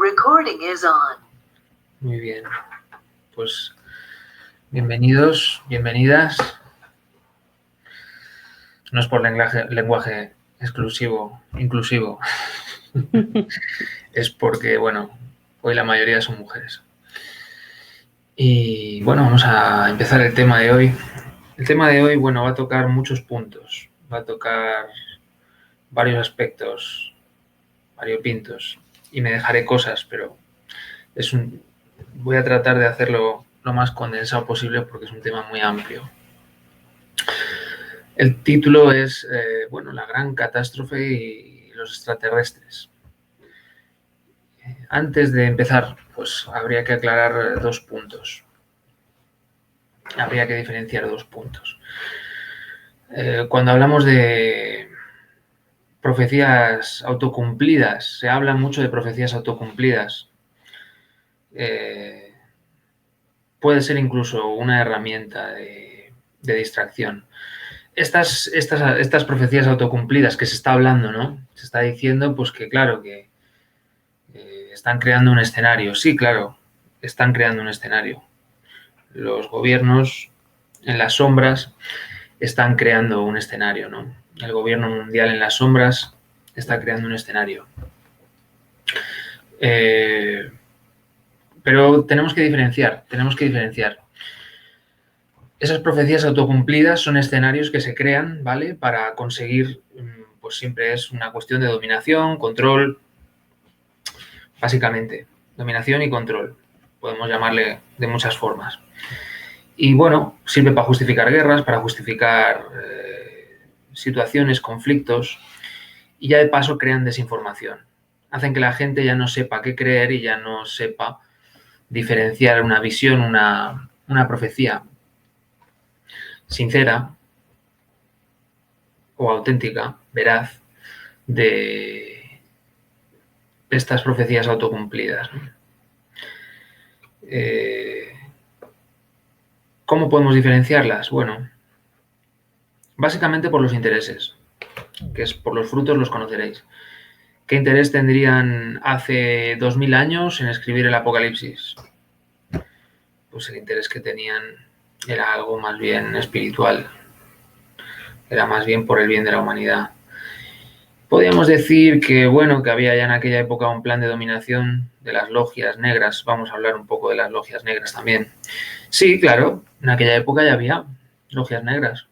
Recording is on. Muy bien. Pues bienvenidos, bienvenidas. No es por lenguaje inclusivo. Es porque, bueno, hoy la mayoría son mujeres. Y bueno, vamos a empezar el tema de hoy. El tema de hoy, bueno, va a tocar muchos puntos. Va a tocar varios aspectos variopintos. Y me dejaré cosas, pero voy a tratar de hacerlo lo más condensado posible porque es un tema muy amplio. El título es, la gran catástrofe y los extraterrestres. Antes de empezar, pues habría que aclarar dos puntos. Habría que diferenciar dos puntos. Cuando hablamos de profecías autocumplidas, se habla mucho de profecías autocumplidas. Puede ser incluso una herramienta de distracción. Estas profecías autocumplidas que se está hablando, ¿no? Se está diciendo, pues que claro, que están creando un escenario. Sí, claro, están creando un escenario. Los gobiernos en las sombras están creando un escenario, ¿no? El gobierno mundial en las sombras está creando un escenario. Pero tenemos que diferenciar. Esas profecías autocumplidas son escenarios que se crean, ¿vale? Para conseguir, pues siempre es una cuestión de dominación, control, básicamente, dominación y control. Podemos llamarle de muchas formas. Y bueno, sirve para justificar guerras, para justificar situaciones, conflictos, y ya de paso crean desinformación. Hacen que la gente ya no sepa qué creer y ya no sepa diferenciar una visión, una profecía sincera o auténtica, veraz, de estas profecías autocumplidas. ¿Cómo podemos diferenciarlas? Bueno, básicamente por los intereses, que es por los frutos los conoceréis. ¿Qué interés tendrían hace 2000 años en escribir el Apocalipsis? Pues el interés que tenían era algo más bien espiritual, era más bien por el bien de la humanidad. Podríamos decir que, bueno, que había ya en aquella época un plan de dominación de las logias negras. Vamos a hablar un poco de las logias negras también. Sí, claro, en aquella época ya había logias negras.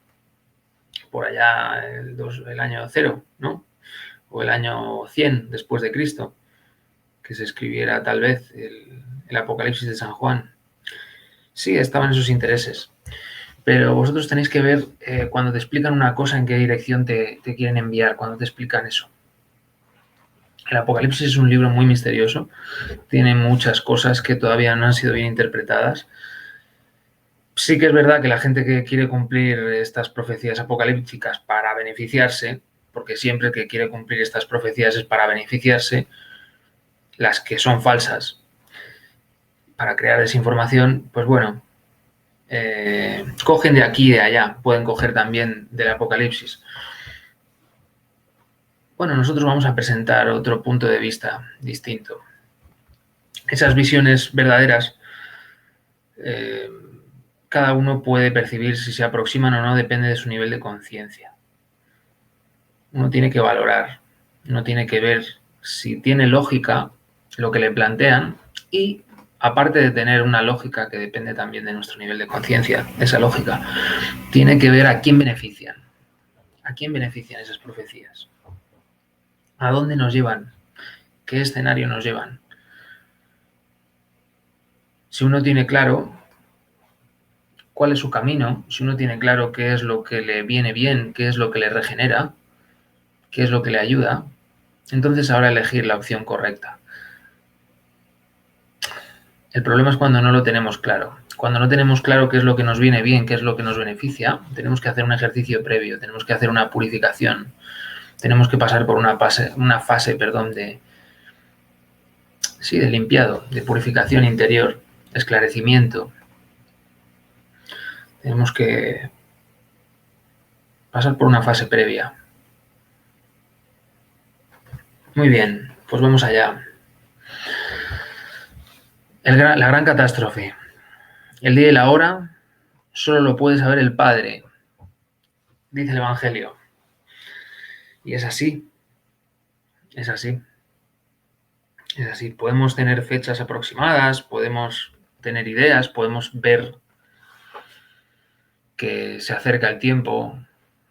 Por allá el año 0, ¿no? O el año 100 después de Cristo, que se escribiera tal vez el Apocalipsis de San Juan. Sí, estaban esos intereses. Pero vosotros tenéis que ver cuando te explican una cosa en qué dirección te quieren enviar, cuando te explican eso. El Apocalipsis es un libro muy misterioso, tiene muchas cosas que todavía no han sido bien interpretadas. Sí que es verdad que la gente que quiere cumplir estas profecías apocalípticas para beneficiarse, porque siempre el que quiere cumplir estas profecías es para beneficiarse, las que son falsas, para crear desinformación, pues bueno, cogen de aquí y de allá, pueden coger también del Apocalipsis. Bueno, nosotros vamos a presentar otro punto de vista distinto. Esas visiones verdaderas, cada uno puede percibir si se aproximan o no, depende de su nivel de conciencia. Uno tiene que valorar, uno tiene que ver si tiene lógica lo que le plantean y, aparte de tener una lógica que depende también de nuestro nivel de conciencia, esa lógica, tiene que ver a quién benefician. ¿A quién benefician esas profecías? ¿A dónde nos llevan? ¿Qué escenario nos llevan? Si uno tiene claro cuál es su camino, si uno tiene claro qué es lo que le viene bien, qué es lo que le regenera, qué es lo que le ayuda, entonces sabrá elegir la opción correcta. El problema es cuando no lo tenemos claro. Cuando no tenemos claro qué es lo que nos viene bien, qué es lo que nos beneficia, tenemos que hacer un ejercicio previo, tenemos que hacer una purificación, tenemos que pasar por una fase de limpiado, de purificación interior, esclarecimiento. Tenemos que pasar por una fase previa. Muy bien, pues vamos allá. La gran catástrofe. El día y la hora solo lo puede saber el Padre, dice el Evangelio. Y es así, es así, es así. Podemos tener fechas aproximadas, podemos tener ideas, podemos ver que se acerca el tiempo,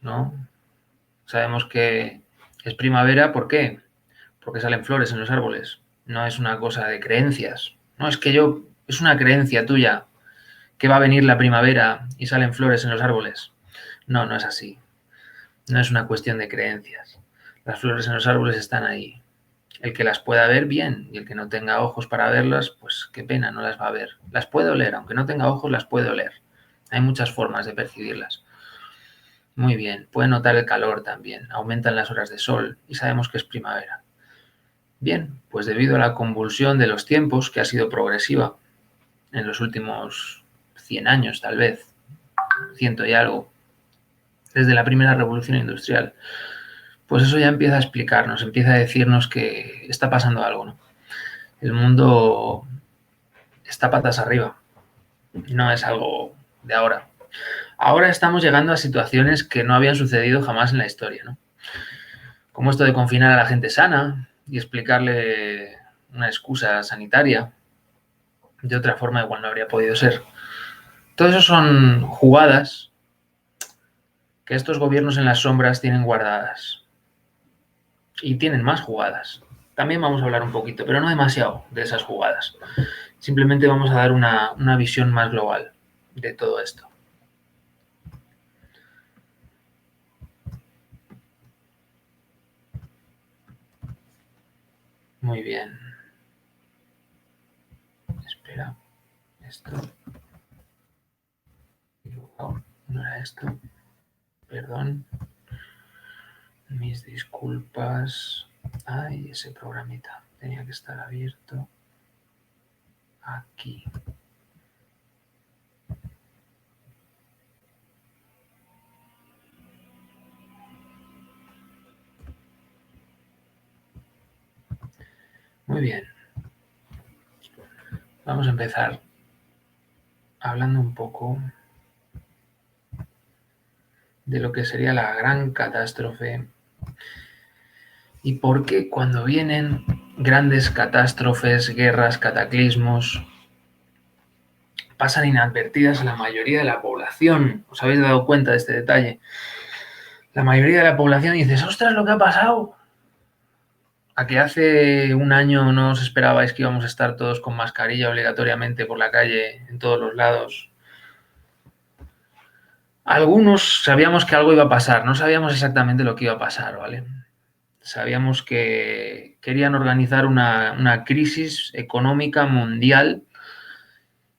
¿no? Sabemos que es primavera, ¿por qué? Porque salen flores en los árboles. No es una cosa de creencias. No, es una creencia tuya que va a venir la primavera y salen flores en los árboles. No, no es así. No es una cuestión de creencias. Las flores en los árboles están ahí. El que las pueda ver, bien, y el que no tenga ojos para verlas, pues qué pena, no las va a ver. Las puede oler, aunque no tenga ojos, las puede oler. Hay muchas formas de percibirlas. Muy bien, puede notar el calor también, aumentan las horas de sol y sabemos que es primavera. Bien, pues debido a la convulsión de los tiempos, que ha sido progresiva en los últimos 100 años tal vez, 100 y algo, desde la primera revolución industrial, pues eso ya empieza a explicarnos, empieza a decirnos que está pasando algo, ¿no? El mundo está patas arriba, no es algo de ahora. Ahora estamos llegando a situaciones que no habían sucedido jamás en la historia, ¿no? Como esto de confinar a la gente sana y explicarle una excusa sanitaria. De otra forma igual no habría podido ser. Todo eso son jugadas que estos gobiernos en las sombras tienen guardadas. Y tienen más jugadas. También vamos a hablar un poquito, pero no demasiado de esas jugadas. Simplemente vamos a dar una visión más global de todo esto. Muy bien. Espera. Esto. No era esto. Perdón. Mis disculpas. Ay, ese programita tenía que estar abierto. Aquí. Muy bien. Vamos a empezar hablando un poco de lo que sería la gran catástrofe y por qué cuando vienen grandes catástrofes, guerras, cataclismos, pasan inadvertidas a la mayoría de la población. ¿Os habéis dado cuenta de este detalle? La mayoría de la población dice, ¡ostras, lo que ha pasado! A que hace un año no os esperabais que íbamos a estar todos con mascarilla obligatoriamente por la calle, en todos los lados. Algunos sabíamos que algo iba a pasar, no sabíamos exactamente lo que iba a pasar, ¿vale? Sabíamos que querían organizar una crisis económica mundial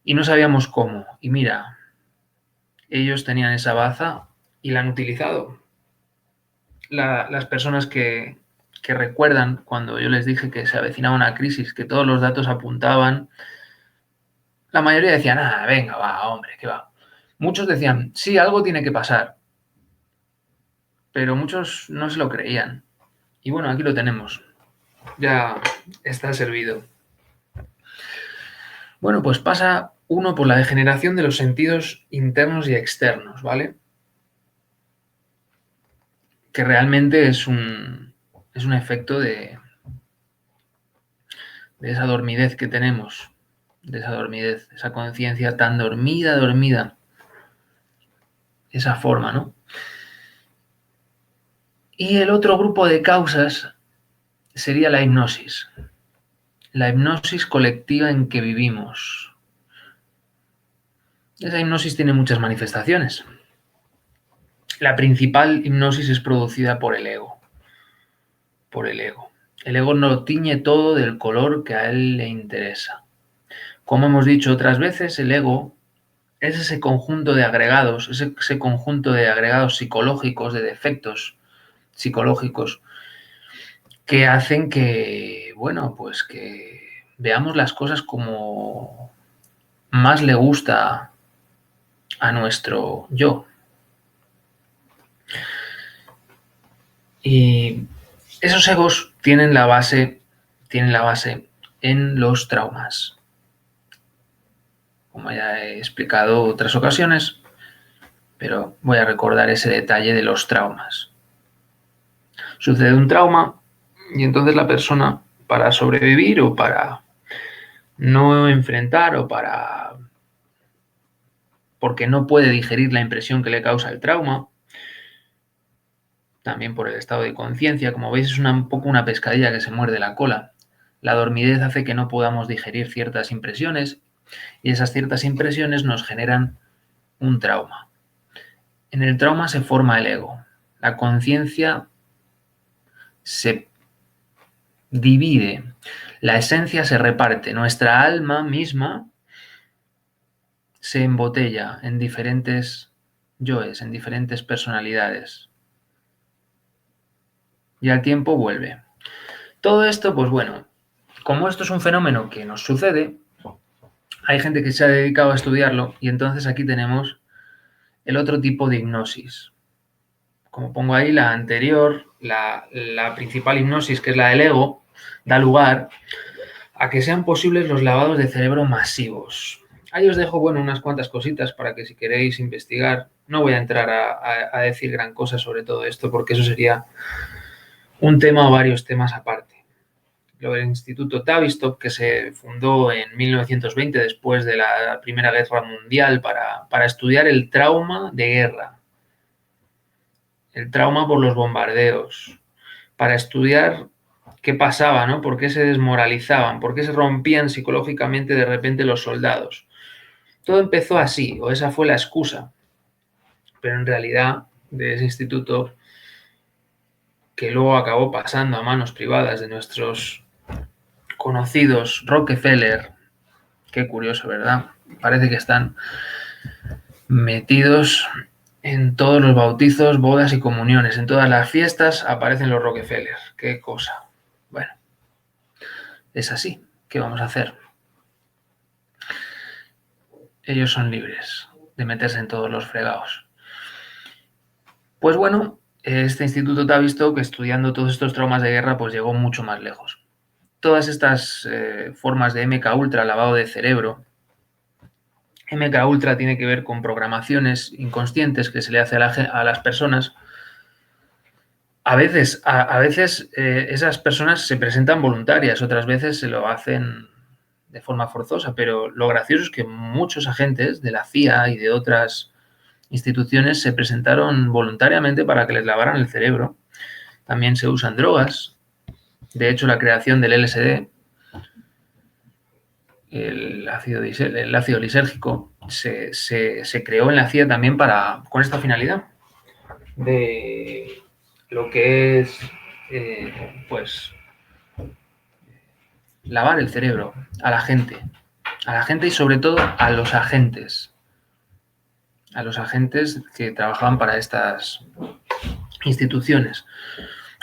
y no sabíamos cómo. Y mira, ellos tenían esa baza y la han utilizado. Las personas que recuerdan cuando yo les dije que se avecinaba una crisis, que todos los datos apuntaban, la mayoría decían, ah, venga, va, hombre, que va. Muchos decían, sí, algo tiene que pasar, pero muchos no se lo creían. Y bueno, aquí lo tenemos. Ya está servido. Bueno, pues pasa uno por la degeneración de los sentidos internos y externos, ¿vale? Que realmente es un efecto de esa dormidez que tenemos, de esa dormidez, esa conciencia tan dormida, esa forma, ¿no? Y el otro grupo de causas sería la hipnosis colectiva en que vivimos. Esa hipnosis tiene muchas manifestaciones. La principal hipnosis es producida por el ego. Por el ego. El ego no tiñe todo del color que a él le interesa. Como hemos dicho otras veces, el ego es ese conjunto de agregados, ese conjunto de agregados psicológicos, de defectos psicológicos, que hacen que, bueno, pues que veamos las cosas como más le gusta a nuestro yo. Y esos egos tienen la base en los traumas. como ya he explicado otras ocasiones, pero voy a recordar ese detalle de los traumas. Sucede un trauma y entonces la persona, para sobrevivir o para no enfrentar o porque no puede digerir la impresión que le causa el trauma, también por el estado de conciencia, como veis es un poco una pescadilla que se muerde la cola. La dormidez hace que no podamos digerir ciertas impresiones y esas ciertas impresiones nos generan un trauma. En el trauma se forma el ego. La conciencia se divide, la esencia se reparte, nuestra alma misma se embotella en diferentes yoes, en diferentes personalidades. Y al tiempo vuelve. Todo esto, pues bueno, como esto es un fenómeno que nos sucede, hay gente que se ha dedicado a estudiarlo y entonces aquí tenemos el otro tipo de hipnosis. Como pongo ahí, la anterior, la principal hipnosis, que es la del ego, da lugar a que sean posibles los lavados de cerebro masivos. Ahí os dejo, bueno, unas cuantas cositas para que si queréis investigar, no voy a entrar a decir gran cosa sobre todo esto, porque eso sería un tema o varios temas aparte. Lo del Instituto Tavistock, que se fundó en 1920 después de la Primera Guerra Mundial para estudiar el trauma de guerra, el trauma por los bombardeos, para estudiar qué pasaba, ¿no? ¿Por qué se desmoralizaban? ¿Por qué se rompían psicológicamente de repente los soldados? Todo empezó así, o esa fue la excusa. Pero en realidad, de ese instituto, que luego acabó pasando a manos privadas de nuestros conocidos Rockefeller, qué curioso, ¿verdad? Parece que están metidos en todos los bautizos, bodas y comuniones. En todas las fiestas aparecen los Rockefeller. Qué cosa. Bueno, es así. ¿Qué vamos a hacer? Ellos son libres de meterse en todos los fregados. Pues bueno, este instituto Tavistock, estudiando todos estos traumas de guerra, pues llegó mucho más lejos. Todas estas formas de MK Ultra, lavado de cerebro, MK Ultra tiene que ver con programaciones inconscientes que se le hace a las personas. A veces esas personas se presentan voluntarias, otras veces se lo hacen de forma forzosa, pero lo gracioso es que muchos agentes de la CIA y de otras instituciones se presentaron voluntariamente para que les lavaran el cerebro. También se usan drogas. De hecho, la creación del LSD, el ácido lisérgico, se creó en la CIA también con esta finalidad de lo que es, pues, lavar el cerebro a la gente y sobre todo a los agentes que trabajaban para estas instituciones,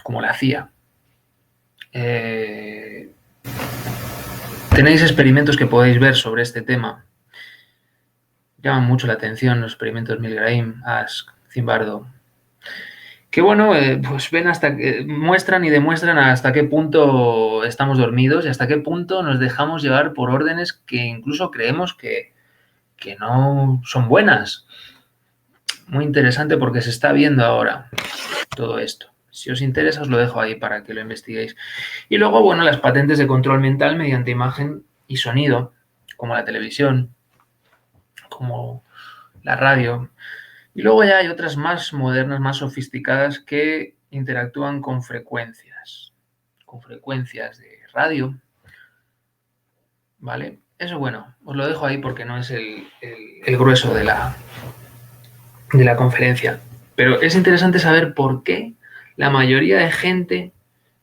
como la CIA. Tenéis experimentos que podéis ver sobre este tema. Llaman mucho la atención los experimentos Milgram, Asch, Zimbardo. Que bueno, pues ven muestran y demuestran hasta qué punto estamos dormidos y hasta qué punto nos dejamos llevar por órdenes que incluso creemos que no son buenas. Muy interesante porque se está viendo ahora todo esto. Si os interesa, os lo dejo ahí para que lo investiguéis. Y luego, bueno, las patentes de control mental mediante imagen y sonido, como la televisión, como la radio. Y luego ya hay otras más modernas, más sofisticadas, que interactúan con frecuencias de radio, ¿vale? Eso, bueno, os lo dejo ahí porque no es el grueso de la conferencia. Pero es interesante saber por qué la mayoría de gente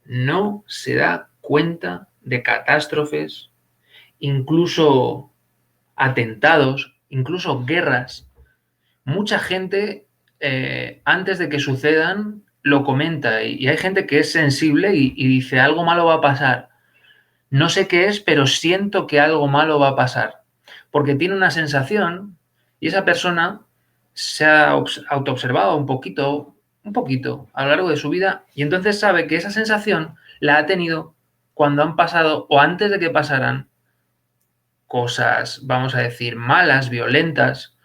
no se da cuenta de catástrofes, incluso atentados, incluso guerras. Mucha gente, antes de que sucedan, lo comenta y hay gente que es sensible y dice algo malo va a pasar. No sé qué es, pero siento que algo malo va a pasar. Porque tiene una sensación y esa persona se ha autoobservado un poquito a lo largo de su vida y entonces sabe que esa sensación la ha tenido cuando han pasado o antes de que pasaran cosas, vamos a decir, malas, violentas,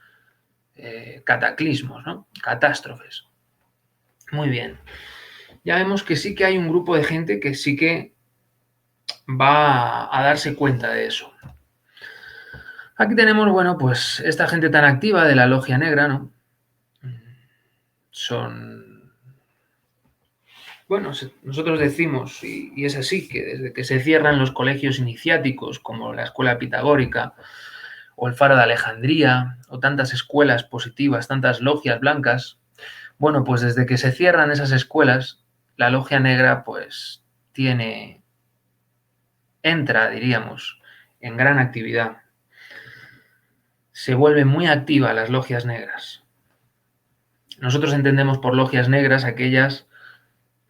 cataclismos, ¿no? Catástrofes. Muy bien. Ya vemos que sí que hay un grupo de gente que sí que va a darse cuenta de eso. Aquí tenemos, bueno, pues esta gente tan activa de la logia negra, ¿no? Son, bueno, nosotros decimos, y es así, que desde que se cierran los colegios iniciáticos, como la escuela pitagórica, o el Faro de Alejandría, o tantas escuelas positivas, tantas logias blancas, bueno, pues desde que se cierran esas escuelas, la logia negra, pues, entra, diríamos, en gran actividad. Se vuelven muy activas las logias negras. Nosotros entendemos por logias negras aquellas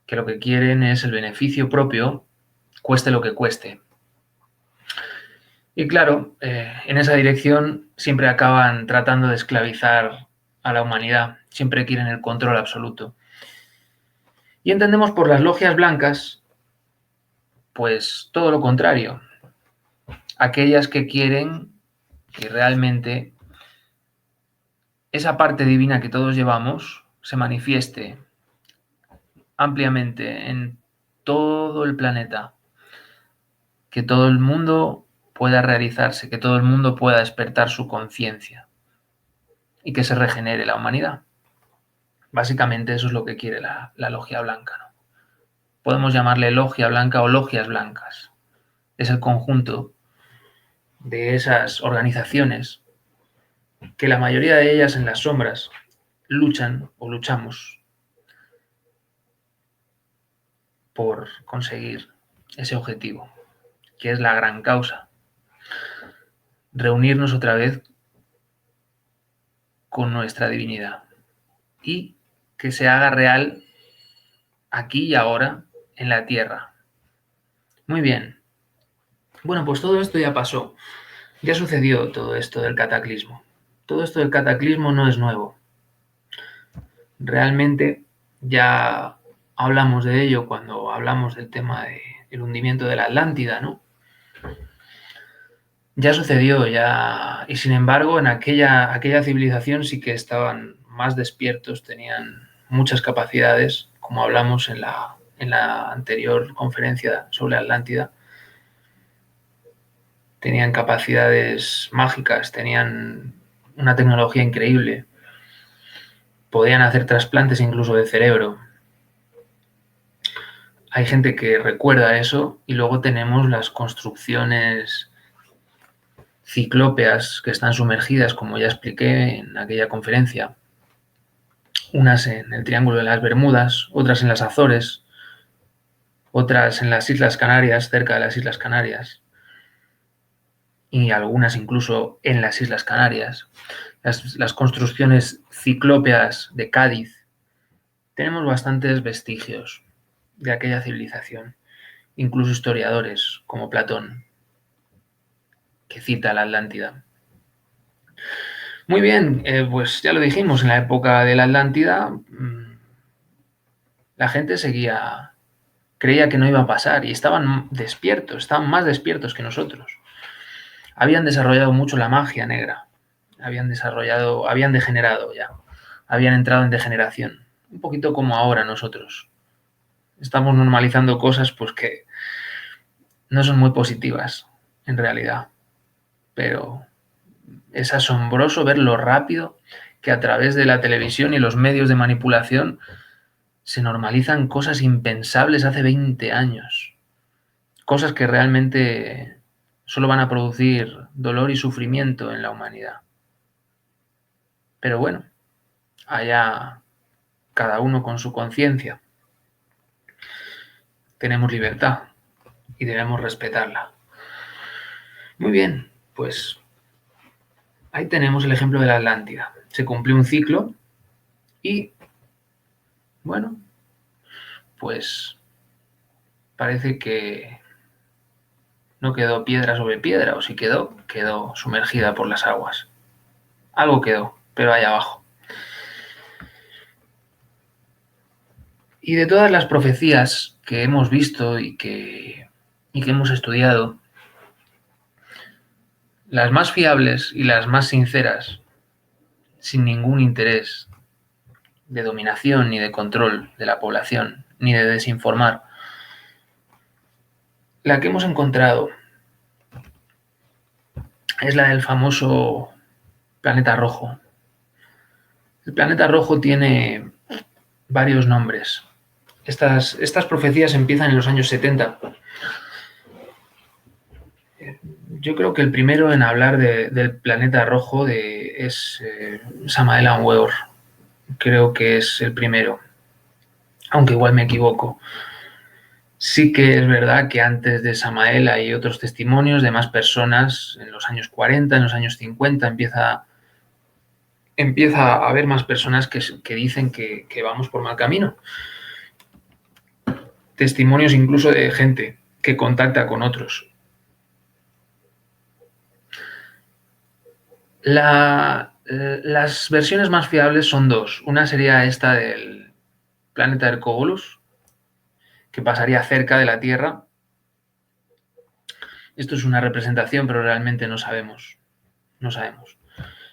que lo que quieren es el beneficio propio, cueste lo que cueste. Y claro, en esa dirección siempre acaban tratando de esclavizar a la humanidad, siempre quieren el control absoluto. Y entendemos por las logias blancas, pues todo lo contrario, aquellas que quieren que realmente esa parte divina que todos llevamos se manifieste ampliamente en todo el planeta, que todo el mundo pueda realizarse, que todo el mundo pueda despertar su conciencia y que se regenere la humanidad. Básicamente eso es lo que quiere la logia blanca, ¿no? Podemos llamarle logia blanca o logias blancas. Es el conjunto de esas organizaciones que la mayoría de ellas en las sombras luchan o luchamos por conseguir ese objetivo, que es la gran causa. Reunirnos otra vez con nuestra divinidad y que se haga real aquí y ahora en la tierra. Muy bien. Bueno, pues todo esto ya pasó. Ya sucedió todo esto del cataclismo. Todo esto del cataclismo no es nuevo. Realmente ya hablamos de ello cuando hablamos del tema del hundimiento de la Atlántida, ¿no? Ya sucedió, ya. Y sin embargo, en aquella civilización sí que estaban más despiertos, tenían muchas capacidades, como hablamos en la anterior conferencia sobre Atlántida. Tenían capacidades mágicas, tenían una tecnología increíble. Podían hacer trasplantes incluso de cerebro. Hay gente que recuerda eso y luego tenemos las construcciones ciclópeas que están sumergidas, como ya expliqué en aquella conferencia. Unas en el Triángulo de las Bermudas, otras en las Azores, otras en las Islas Canarias, cerca de las Islas Canarias, y algunas incluso en las Islas Canarias. Las construcciones ciclópeas de Cádiz. Tenemos bastantes vestigios de aquella civilización, incluso historiadores como Platón, que cita la Atlántida. Muy bien, pues ya lo dijimos, en la época de la Atlántida la gente creía que no iba a pasar y estaban despiertos, estaban más despiertos que nosotros. Habían desarrollado mucho la magia negra, habían degenerado ya, habían entrado en degeneración, un poquito como ahora nosotros. Estamos normalizando cosas pues que no son muy positivas en realidad, pero es asombroso ver lo rápido que a través de la televisión y los medios de manipulación se normalizan cosas impensables hace 20 años. Cosas que realmente solo van a producir dolor y sufrimiento en la humanidad. Pero bueno, allá cada uno con su conciencia. Tenemos libertad y debemos respetarla. Muy bien, pues ahí tenemos el ejemplo de la Atlántida. Se cumplió un ciclo y, bueno, pues parece que no quedó piedra sobre piedra, o si quedó, quedó sumergida por las aguas. Algo quedó, pero ahí abajo. Y de todas las profecías que hemos visto y que hemos estudiado, las más fiables y las más sinceras, sin ningún interés de dominación ni de control de la población, ni de desinformar. La que hemos encontrado es la del famoso planeta rojo. El planeta rojo tiene varios nombres. Estas profecías empiezan en los años 70. Yo creo que el primero en hablar del planeta rojo es Samael Aun Weor. Creo que es el primero, aunque igual me equivoco. Sí que es verdad que antes de Samael hay otros testimonios de más personas. En los años 40, en los años 50 empieza a haber más personas que dicen que vamos por mal camino. Testimonios incluso de gente que contacta con otros. Las versiones más fiables son dos. Una sería esta del planeta Hercóbolus, que pasaría cerca de la Tierra. Esto es una representación, pero realmente no sabemos. No sabemos.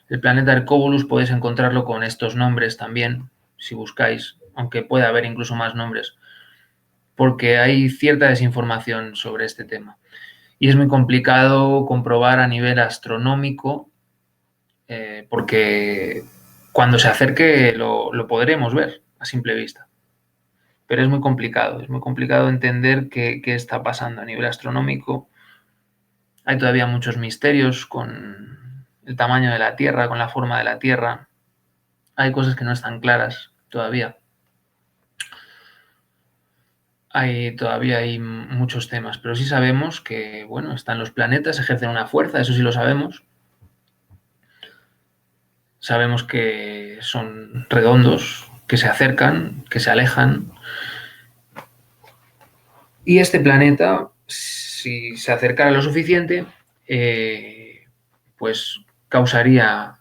El planeta Hercóbolus podéis encontrarlo con estos nombres también, si buscáis, aunque puede haber incluso más nombres, porque hay cierta desinformación sobre este tema. Y es muy complicado comprobar a nivel astronómico, porque cuando se acerque lo podremos ver a simple vista. Pero es muy complicado entender qué está pasando a nivel astronómico. Hay todavía muchos misterios con el tamaño de la Tierra, con la forma de la Tierra. Hay cosas que no están claras todavía. Todavía hay muchos temas, pero sí sabemos que, bueno, están los planetas, ejercen una fuerza, eso sí lo sabemos. Sabemos que son redondos, que se acercan, que se alejan. Y este planeta, si se acercara lo suficiente, pues causaría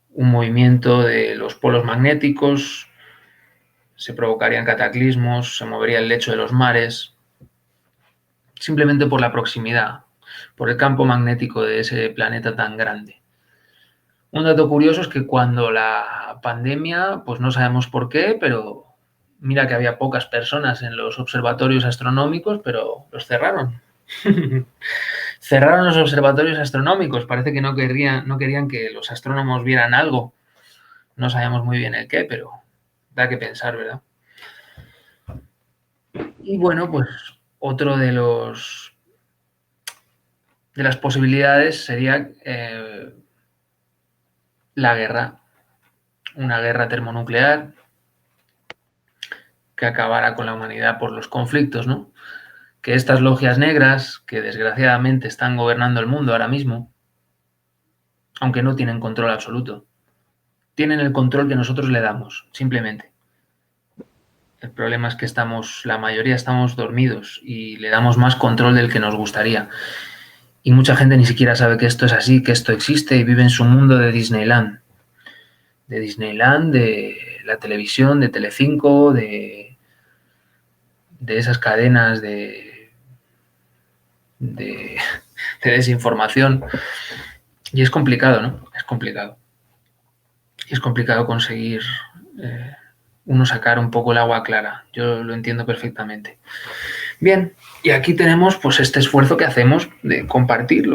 un movimiento de los polos magnéticos, se provocarían cataclismos, se movería el lecho de los mares, simplemente por la proximidad, por el campo magnético de ese planeta tan grande. Un dato curioso es que cuando la pandemia, pues no sabemos por qué, pero mira que había pocas personas en los observatorios astronómicos, pero los cerraron. Cerraron los observatorios astronómicos, parece que no querían que los astrónomos vieran algo. No sabemos muy bien el qué, pero da que pensar, ¿verdad? Y bueno, pues otro de las posibilidades sería la guerra, una guerra termonuclear que acabara con la humanidad por los conflictos, ¿no? Que estas logias negras, que desgraciadamente están gobernando el mundo ahora mismo, aunque no tienen control absoluto, tienen el control que nosotros le damos, simplemente. El problema es que la mayoría estamos dormidos y le damos más control del que nos gustaría. Y mucha gente ni siquiera sabe que esto es así, que esto existe y vive en su mundo de Disneyland. De Disneyland, de la televisión, de Telecinco, de esas cadenas de desinformación. Y es complicado, ¿no? Es complicado. Y es complicado conseguir uno sacar un poco el agua clara. Yo lo entiendo perfectamente. Bien, y aquí tenemos pues este esfuerzo que hacemos de compartir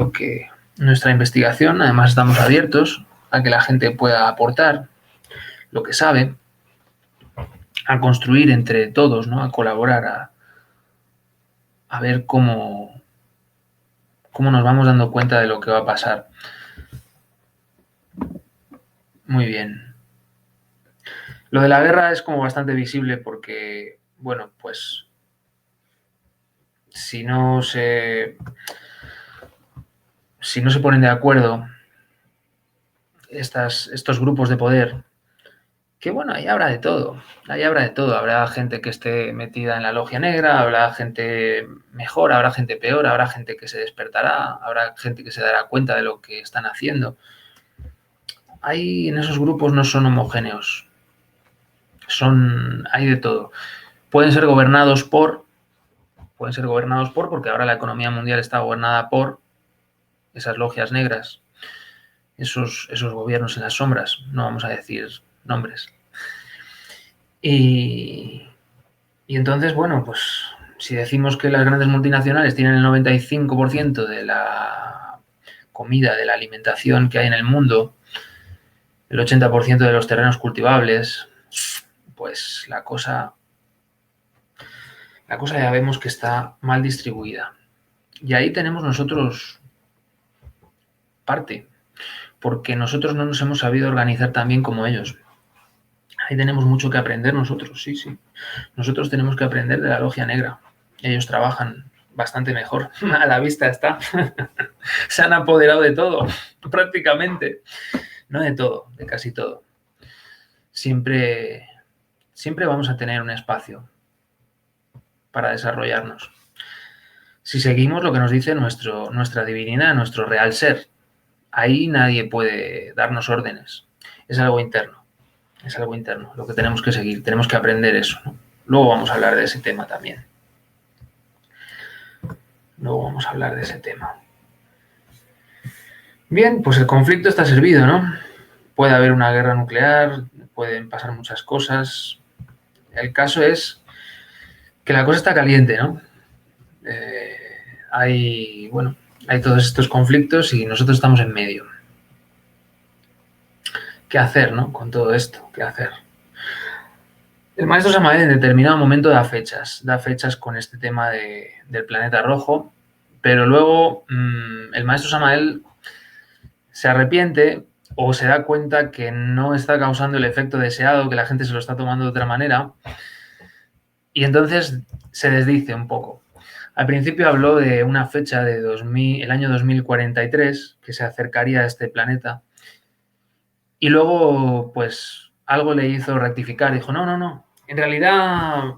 nuestra investigación. Además estamos abiertos a que la gente pueda aportar lo que sabe, a construir entre todos, ¿no? A colaborar, a ver cómo nos vamos dando cuenta de lo que va a pasar. Muy bien. Lo de la guerra es como bastante visible porque, bueno, pues si no se ponen de acuerdo estos grupos de poder, que bueno, ahí habrá de todo, habrá gente que esté metida en la logia negra, habrá gente mejor, habrá gente peor, habrá gente que se despertará, habrá gente que se dará cuenta de lo que están haciendo. Ahí en esos grupos no son homogéneos, hay de todo. Pueden ser gobernados porque ahora la economía mundial está gobernada por esas logias negras, esos gobiernos en las sombras, no vamos a decir nombres. Y entonces, bueno, pues si decimos que las grandes multinacionales tienen el 95% de la comida, de la alimentación que hay en el mundo, el 80% de los terrenos cultivables, pues la cosa ya vemos que está mal distribuida. Y ahí tenemos nosotros parte, porque nosotros no nos hemos sabido organizar tan bien como ellos. Ahí tenemos mucho que aprender nosotros, sí. Nosotros tenemos que aprender de la logia negra. Ellos trabajan bastante mejor. A la vista está. Se han apoderado de todo, prácticamente. No de todo, de casi todo. Siempre vamos a tener un espacio para desarrollarnos. Si seguimos lo que nos dice nuestra divinidad, nuestro real ser, ahí nadie puede darnos órdenes. Es algo interno. Es algo interno, lo que tenemos que seguir, tenemos que aprender eso, ¿no? Luego vamos a hablar de ese tema también. Bien, pues el conflicto está servido, ¿no? Puede haber una guerra nuclear, pueden pasar muchas cosas. El caso es que la cosa está caliente, ¿no? Hay todos estos conflictos y nosotros estamos en medio. ¿Qué hacer, no? Con todo esto, ¿qué hacer? El maestro Samael en determinado momento da fechas con este tema del planeta rojo, pero luego el maestro Samael se arrepiente o se da cuenta que no está causando el efecto deseado, que la gente se lo está tomando de otra manera, y entonces se desdice un poco. Al principio habló de una fecha de el año 2043, que se acercaría a este planeta, y luego pues algo le hizo rectificar, dijo, no, en realidad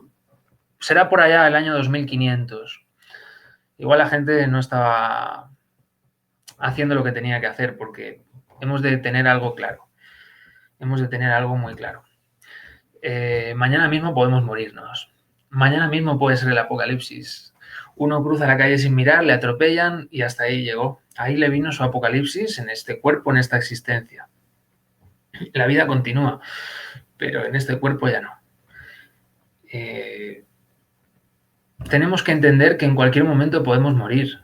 será por allá el año 2500. Igual la gente no estaba haciendo lo que tenía que hacer, porque hemos de tener algo claro. Hemos de tener algo muy claro. Mañana mismo podemos morirnos. Mañana mismo puede ser el apocalipsis. Uno cruza la calle sin mirar, le atropellan y hasta ahí llegó. Ahí le vino su apocalipsis en este cuerpo, en esta existencia. La vida continúa, pero en este cuerpo ya no. Tenemos que entender que en cualquier momento podemos morir.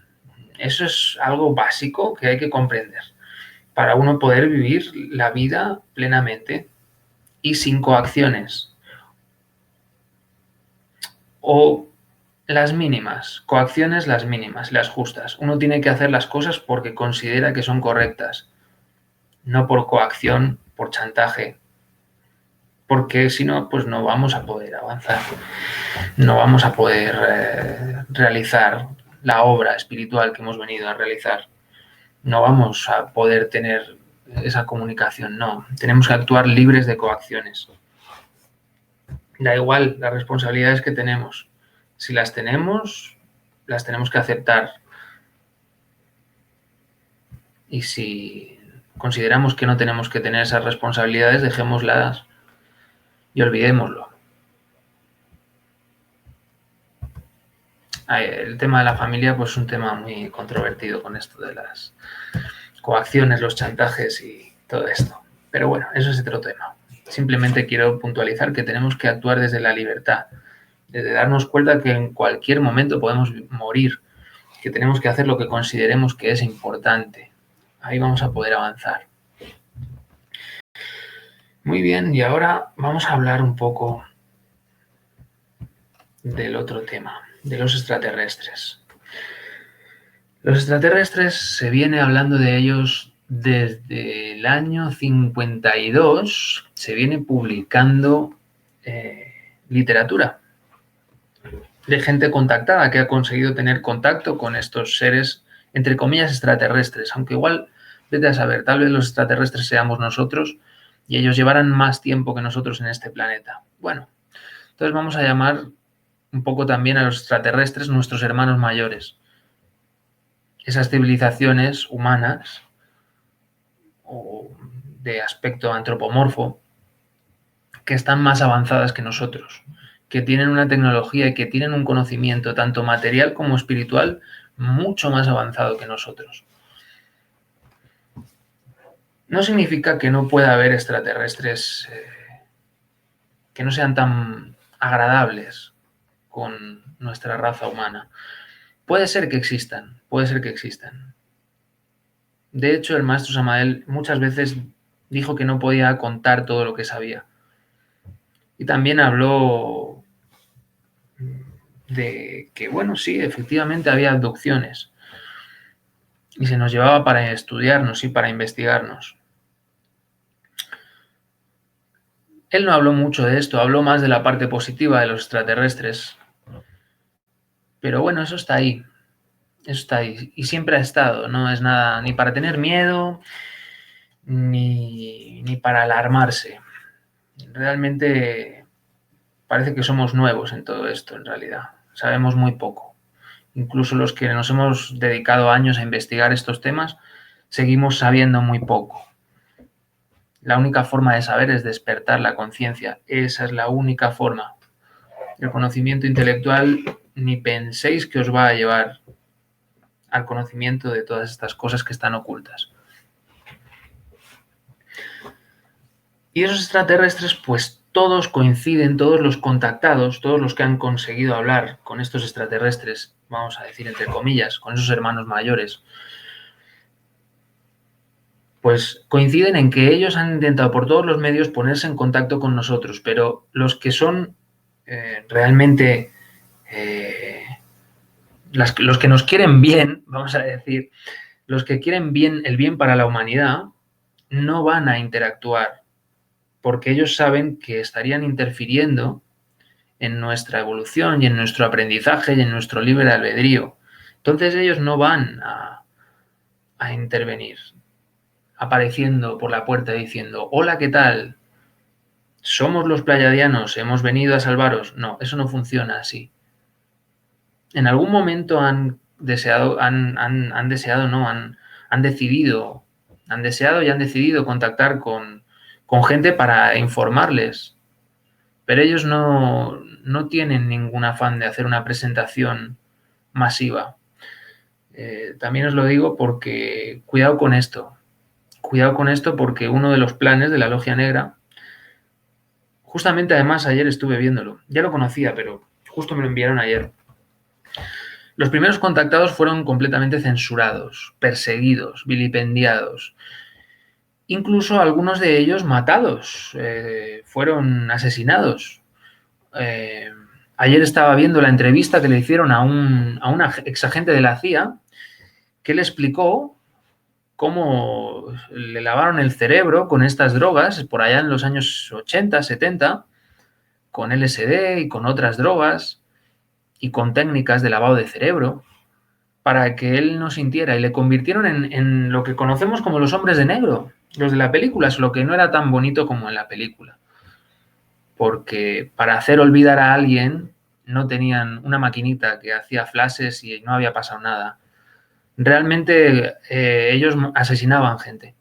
Eso es algo básico que hay que comprender para uno poder vivir la vida plenamente y sin coacciones. O las mínimas, coacciones las mínimas, las justas. Uno tiene que hacer las cosas porque considera que son correctas, no por coacción, por chantaje, porque si no, pues no vamos a poder avanzar, no vamos a poder realizar la obra espiritual que hemos venido a realizar, no vamos a poder tener esa comunicación, no, tenemos que actuar libres de coacciones. Da igual las responsabilidades que tenemos, si las tenemos que aceptar, y si consideramos que no tenemos que tener esas responsabilidades, dejémoslas y olvidémoslo. El tema de la familia pues es un tema muy controvertido con esto de las coacciones, los chantajes y todo esto. Pero bueno, eso es otro tema. Simplemente quiero puntualizar que tenemos que actuar desde la libertad, desde darnos cuenta que en cualquier momento podemos morir, que tenemos que hacer lo que consideremos que es importante. Ahí vamos a poder avanzar. Muy bien, y ahora vamos a hablar un poco del otro tema, de los extraterrestres. Los extraterrestres se viene hablando de ellos desde el año 52, se viene publicando literatura de gente contactada que ha conseguido tener contacto con estos seres, entre comillas, extraterrestres, aunque igual, vete a saber, tal vez los extraterrestres seamos nosotros y ellos llevarán más tiempo que nosotros en este planeta. Bueno, entonces vamos a llamar un poco también a los extraterrestres nuestros hermanos mayores. Esas civilizaciones humanas o de aspecto antropomorfo que están más avanzadas que nosotros, que tienen una tecnología y que tienen un conocimiento tanto material como espiritual mucho más avanzado que nosotros. no significa que no pueda haber extraterrestres que no sean tan agradables con nuestra raza humana. Puede ser que existan, puede ser que existan. De hecho, el maestro Samael muchas veces dijo que no podía contar todo lo que sabía. Y también habló de que, bueno, sí, efectivamente había abducciones. Y se nos llevaba para estudiarnos y para investigarnos. Él no habló mucho de esto, habló más de la parte positiva de los extraterrestres. Pero bueno, eso está ahí. Eso está ahí. Y siempre ha estado. No es nada ni para tener miedo, ni para alarmarse. Realmente parece que somos nuevos en todo esto, en realidad. Sabemos muy poco. Incluso los que nos hemos dedicado años a investigar estos temas, seguimos sabiendo muy poco. La única forma de saber es despertar la conciencia. Esa es la única forma. El conocimiento intelectual, ni penséis que os va a llevar al conocimiento de todas estas cosas que están ocultas. Y esos extraterrestres, pues todos coinciden, todos los contactados, todos los que han conseguido hablar con estos extraterrestres, vamos a decir entre comillas, con esos hermanos mayores, pues coinciden en que ellos han intentado por todos los medios ponerse en contacto con nosotros, pero los que son realmente los que nos quieren bien, vamos a decir, los que quieren bien el bien para la humanidad, no van a interactuar, porque ellos saben que estarían interfiriendo en nuestra evolución y en nuestro aprendizaje y en nuestro libre albedrío. Entonces ellos no van a intervenir, apareciendo por la puerta diciendo, hola, ¿qué tal? Somos los pleiadianos, hemos venido a salvaros. No, eso no funciona así. En algún momento han deseado y han decidido contactar con gente para informarles, pero ellos no tienen ningún afán de hacer una presentación masiva. También os lo digo porque cuidado con esto porque uno de los planes de la Logia Negra, justamente además ayer estuve viéndolo, ya lo conocía, pero justo me lo enviaron ayer. Los primeros contactados fueron completamente censurados, perseguidos, vilipendiados. Incluso algunos de ellos matados, fueron asesinados. Ayer estaba viendo la entrevista que le hicieron a una exagente de la CIA que le explicó cómo le lavaron el cerebro con estas drogas por allá en los años 80, 70, con LSD y con otras drogas y con técnicas de lavado de cerebro para que él no sintiera y le convirtieron en lo que conocemos como los hombres de negro, los de la película, solo que no era tan bonito como en la película. Porque para hacer olvidar a alguien no tenían una maquinita que hacía flashes y no había pasado nada. Realmente ellos asesinaban gente.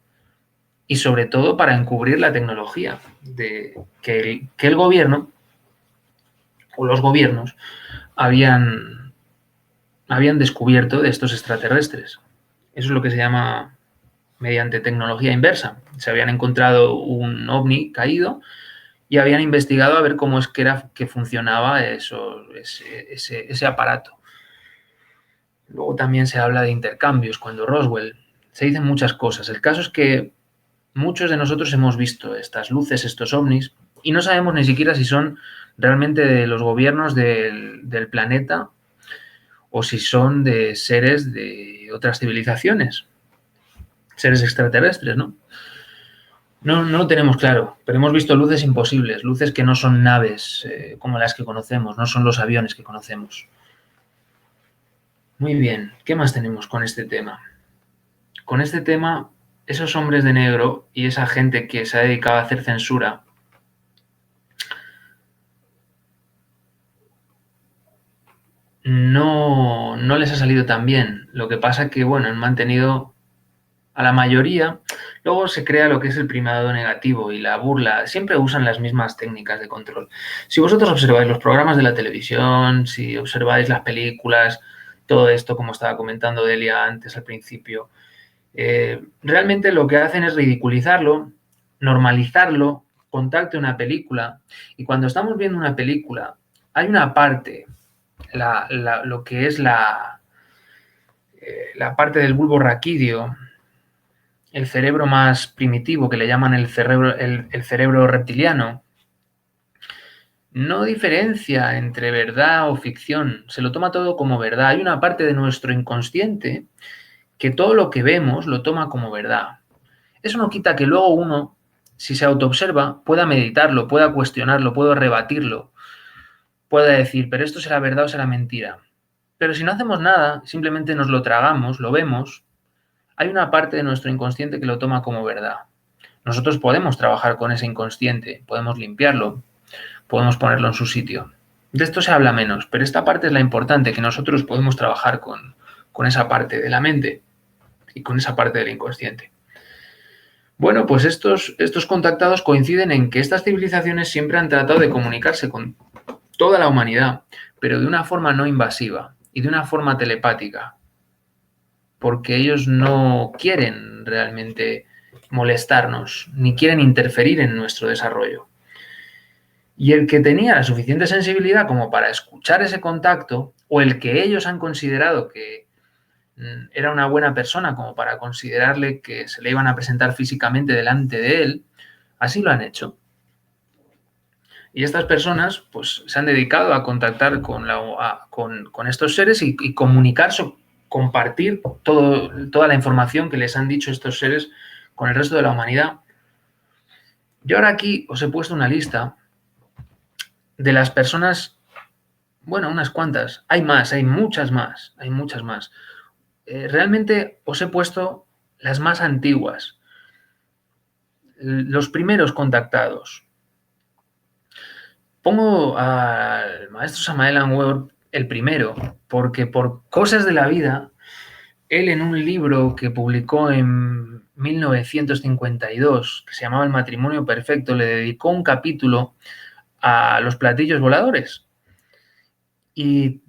Y sobre todo para encubrir la tecnología de que el gobierno o los gobiernos habían descubierto de estos extraterrestres. Eso es lo que se llama mediante tecnología inversa. Se habían encontrado un ovni caído y habían investigado a ver cómo es que funcionaba ese aparato. Luego también se habla de intercambios, cuando Roswell. Se dicen muchas cosas. El caso es que muchos de nosotros hemos visto estas luces, estos ovnis, y no sabemos ni siquiera si son realmente de los gobiernos del planeta o si son de seres de otras civilizaciones, seres extraterrestres, ¿no? No lo tenemos claro, pero hemos visto luces imposibles, luces que no son naves como las que conocemos, no son los aviones que conocemos. Muy bien, ¿qué más tenemos con este tema? Con este tema, esos hombres de negro y esa gente que se ha dedicado a hacer censura, no les ha salido tan bien. Lo que pasa que, bueno, han mantenido a la mayoría. Luego se crea lo que es el primado negativo y la burla. Siempre usan las mismas técnicas de control. Si vosotros observáis los programas de la televisión, si observáis las películas, todo esto, como estaba comentando Delia antes al principio, Realmente lo que hacen es ridiculizarlo, normalizarlo, contarte una película, y cuando estamos viendo una película hay una parte, lo que es la parte del bulbo raquídeo, el cerebro más primitivo, que le llaman el cerebro reptiliano, no diferencia entre verdad o ficción, se lo toma todo como verdad. Hay una parte de nuestro inconsciente que todo lo que vemos lo toma como verdad. Eso no quita que luego uno, si se autoobserva, pueda meditarlo, pueda cuestionarlo, pueda rebatirlo, pueda decir, pero esto será verdad o será mentira. Pero si no hacemos nada, simplemente nos lo tragamos, lo vemos, hay una parte de nuestro inconsciente que lo toma como verdad. Nosotros podemos trabajar con ese inconsciente, podemos limpiarlo, podemos ponerlo en su sitio. De esto se habla menos, pero esta parte es la importante, que nosotros podemos trabajar con esa parte de la mente y con esa parte del inconsciente. Bueno, pues estos contactados coinciden en que estas civilizaciones siempre han tratado de comunicarse con toda la humanidad, pero de una forma no invasiva y de una forma telepática, porque ellos no quieren realmente molestarnos, ni quieren interferir en nuestro desarrollo. Y el que tenía la suficiente sensibilidad como para escuchar ese contacto, o el que ellos han considerado que era una buena persona como para considerarle que se le iban a presentar físicamente delante de él, así lo han hecho. Y estas personas pues se han dedicado a contactar con estos seres y comunicarse, compartir toda la información que les han dicho estos seres con el resto de la humanidad. Yo ahora aquí os he puesto una lista de las personas, bueno, unas cuantas, hay más, hay muchas más. Realmente os he puesto las más antiguas, los primeros contactados. Pongo al maestro Samael Aun Weor el primero, porque por cosas de la vida, él en un libro que publicó en 1952, que se llamaba El matrimonio perfecto, le dedicó un capítulo a los platillos voladores. Y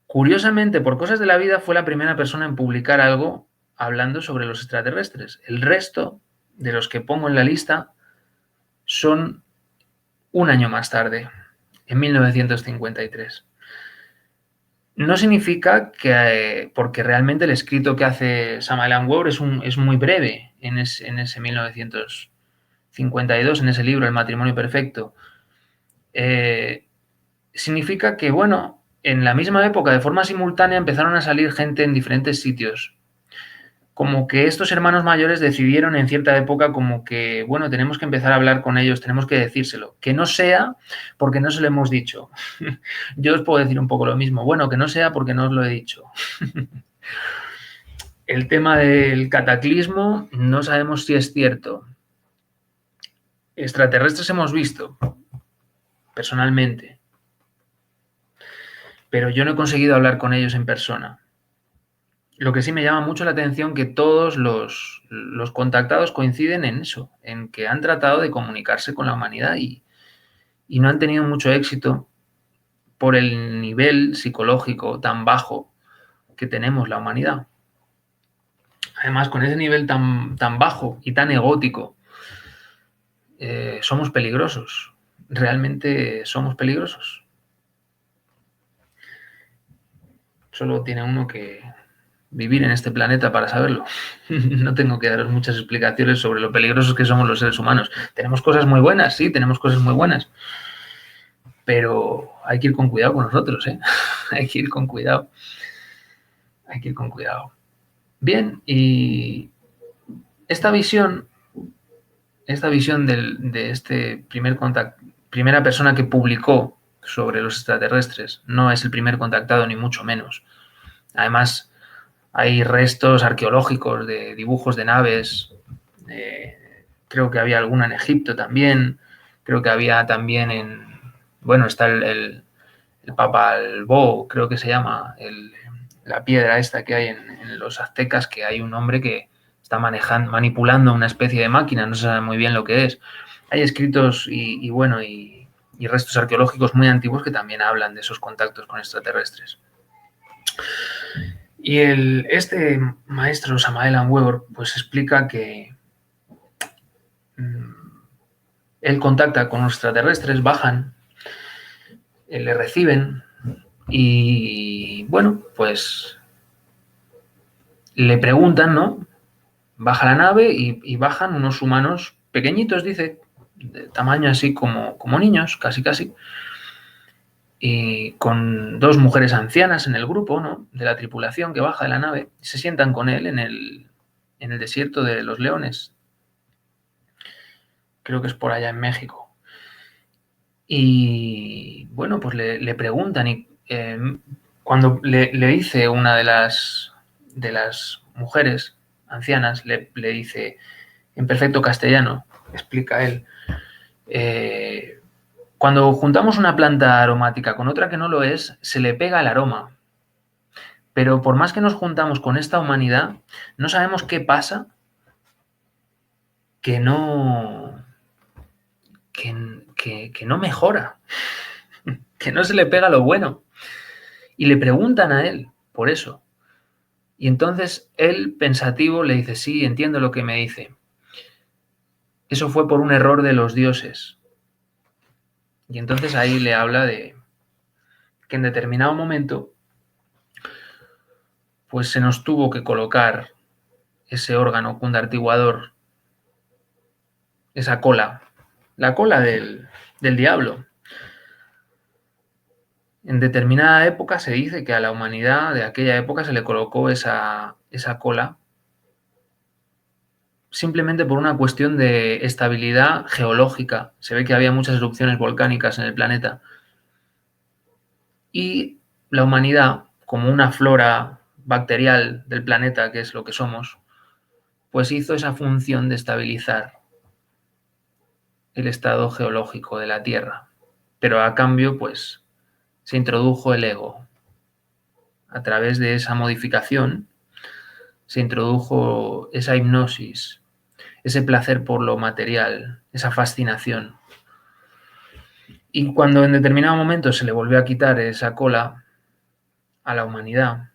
curiosamente, por cosas de la vida, fue la primera persona en publicar algo hablando sobre los extraterrestres. El resto de los que pongo en la lista son un año más tarde, en 1953. No significa que, porque realmente el escrito que hace Samael Aun Weor es muy breve en ese 1952, en ese libro, El matrimonio perfecto. Significa que, bueno, en la misma época, de forma simultánea, empezaron a salir gente en diferentes sitios. Como que estos hermanos mayores decidieron en cierta época como que, bueno, tenemos que empezar a hablar con ellos, tenemos que decírselo. Que no sea porque no se lo hemos dicho. Yo os puedo decir un poco lo mismo. Bueno, que no sea porque no os lo he dicho. El tema del cataclismo no sabemos si es cierto. Extraterrestres hemos visto, personalmente. Pero yo no he conseguido hablar con ellos en persona. Lo que sí me llama mucho la atención que todos los contactados coinciden en eso, en que han tratado de comunicarse con la humanidad y no han tenido mucho éxito por el nivel psicológico tan bajo que tenemos la humanidad. Además, con ese nivel tan bajo y tan egótico, somos peligrosos. Realmente somos peligrosos. Solo tiene uno que vivir en este planeta para saberlo. No tengo que daros muchas explicaciones sobre lo peligrosos que somos los seres humanos. Tenemos cosas muy buenas, sí, tenemos cosas muy buenas, pero hay que ir con cuidado con nosotros, ¿eh? Hay que ir con cuidado. Hay que ir con cuidado. Bien, y esta visión de este primera persona que publicó sobre los extraterrestres no es el primer contactado, ni mucho menos. Además, hay restos arqueológicos de dibujos de naves. Creo que había alguna en Egipto también. Creo que había también bueno, está el Papalbó, creo que se llama, la piedra esta que hay en los aztecas, que hay un hombre que está manipulando una especie de máquina, no se sabe muy bien lo que es. Hay escritos y restos arqueológicos muy antiguos que también hablan de esos contactos con extraterrestres. Y este maestro, Samael Aun Weor, pues explica que él contacta con los extraterrestres, bajan, le reciben y, bueno, pues le preguntan, ¿no? Baja la nave y bajan unos humanos pequeñitos, dice, de tamaño así como niños, casi casi, y con dos mujeres ancianas en el grupo, ¿no? De la tripulación que baja de la nave, y se sientan con él en el desierto de los Leones. Creo que es por allá en México. Y bueno, pues le preguntan y cuando le dice una de las mujeres ancianas, le dice en perfecto castellano, explica él, cuando juntamos una planta aromática con otra que no lo es, se le pega el aroma. Pero por más que nos juntamos con esta humanidad, no sabemos qué pasa que no, que no mejora, que no se le pega lo bueno. Y le preguntan a él por eso. Y entonces él, pensativo, le dice, sí, entiendo lo que me dice. Eso fue por un error de los dioses. Y entonces ahí le habla de que en determinado momento pues se nos tuvo que colocar ese órgano cundartiguador, esa cola, la cola del diablo. En determinada época se dice que a la humanidad de aquella época se le colocó esa cola simplemente por una cuestión de estabilidad geológica. Se ve que había muchas erupciones volcánicas en el planeta. Y la humanidad, como una flora bacterial del planeta, que es lo que somos, pues hizo esa función de estabilizar el estado geológico de la Tierra. Pero a cambio, pues, se introdujo el ego. A través de esa modificación, se introdujo esa hipnosis, ese placer por lo material, esa fascinación. Y cuando en determinado momento se le volvió a quitar esa cola a la humanidad,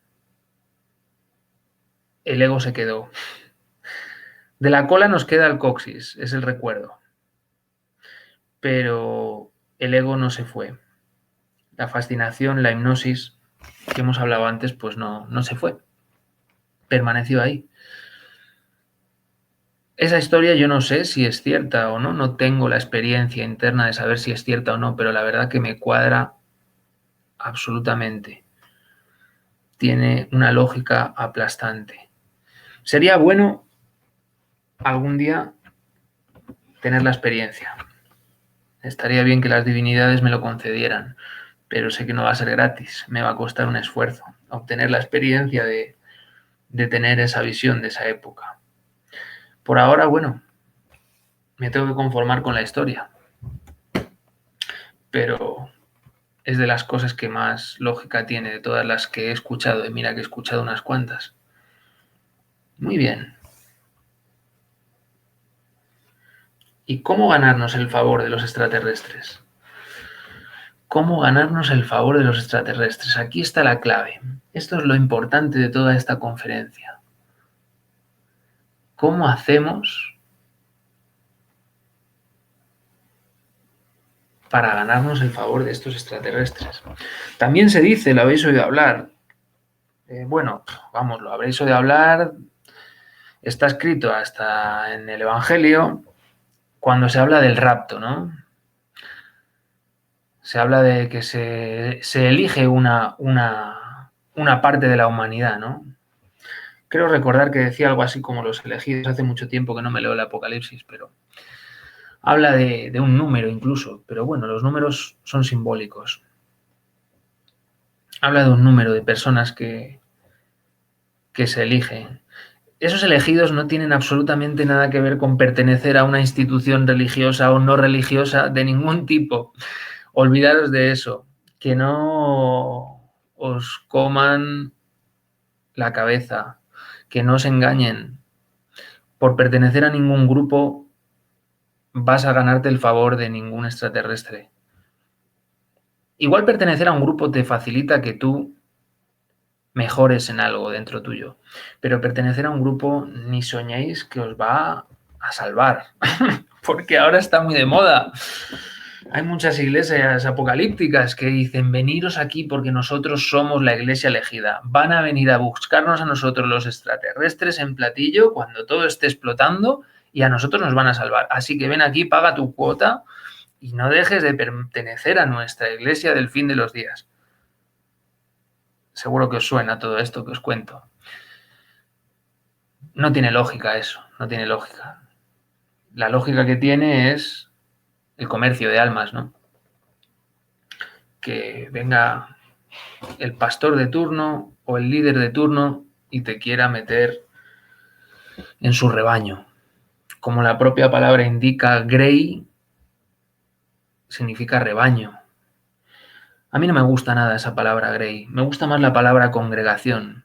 el ego se quedó. De la cola nos queda el coxis, es el recuerdo. Pero el ego no se fue. La fascinación, la hipnosis que hemos hablado antes, pues no se fue. Permaneció ahí. Esa historia yo no sé si es cierta o no, no tengo la experiencia interna de saber si es cierta o no, pero la verdad que me cuadra absolutamente. Tiene una lógica aplastante. Sería bueno algún día tener la experiencia. Estaría bien que las divinidades me lo concedieran, pero sé que no va a ser gratis, me va a costar un esfuerzo obtener la experiencia de tener esa visión de esa época. Por ahora, bueno, me tengo que conformar con la historia, pero es de las cosas que más lógica tiene de todas las que he escuchado, y mira que he escuchado unas cuantas. Muy bien. ¿Y cómo ganarnos el favor de los extraterrestres? ¿Cómo ganarnos el favor de los extraterrestres? Aquí está la clave. Esto es lo importante de toda esta conferencia. ¿Cómo hacemos para ganarnos el favor de estos extraterrestres? También se dice, lo habéis oído hablar, bueno, vamos, lo habréis oído hablar, está escrito hasta en el Evangelio, cuando se habla del rapto, ¿no? Se habla de que se elige una parte de la humanidad, ¿no? Creo recordar que decía algo así como los elegidos. Hace mucho tiempo que no me leo el Apocalipsis, pero habla de un número incluso. Pero bueno, los números son simbólicos. Habla de un número de personas que se eligen. Esos elegidos no tienen absolutamente nada que ver con pertenecer a una institución religiosa o no religiosa de ningún tipo. Olvidaros de eso. Que no os coman la cabeza. Que no os engañen. Por pertenecer a ningún grupo vas a ganarte el favor de ningún extraterrestre. Igual pertenecer a un grupo te facilita que tú mejores en algo dentro tuyo. Pero pertenecer a un grupo, ni soñéis que os va a salvar, porque ahora está muy de moda. Hay muchas iglesias apocalípticas que dicen, veniros aquí porque nosotros somos la iglesia elegida. Van a venir a buscarnos a nosotros los extraterrestres en platillo cuando todo esté explotando y a nosotros nos van a salvar. Así que ven aquí, paga tu cuota y no dejes de pertenecer a nuestra iglesia del fin de los días. Seguro que os suena todo esto que os cuento. No tiene lógica eso, no tiene lógica. La lógica que tiene es el comercio de almas, ¿no? Que venga el pastor de turno o el líder de turno y te quiera meter en su rebaño. Como la propia palabra indica, Grey significa rebaño. A mí no me gusta nada esa palabra Grey. Me gusta más la palabra congregación.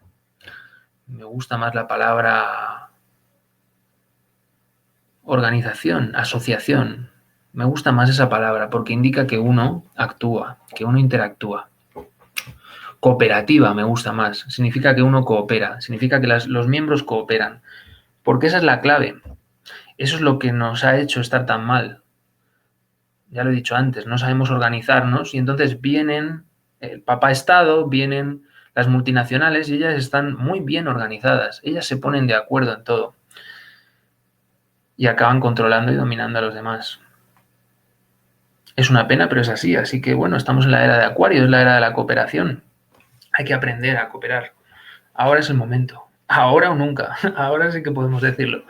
Me gusta más la palabra organización, asociación. Me gusta más esa palabra porque indica que uno actúa, que uno interactúa. Cooperativa me gusta más. Significa que uno coopera. Significa que los miembros cooperan. Porque esa es la clave. Eso es lo que nos ha hecho estar tan mal. Ya lo he dicho antes, no sabemos organizarnos y entonces vienen el papá Estado, vienen las multinacionales y ellas están muy bien organizadas. Ellas se ponen de acuerdo en todo y acaban controlando y dominando a los demás. Es una pena, pero es así. Así que bueno, estamos en la era de Acuario, es la era de la cooperación. Hay que aprender a cooperar. Ahora es el momento. Ahora o nunca. Ahora sí que podemos decirlo.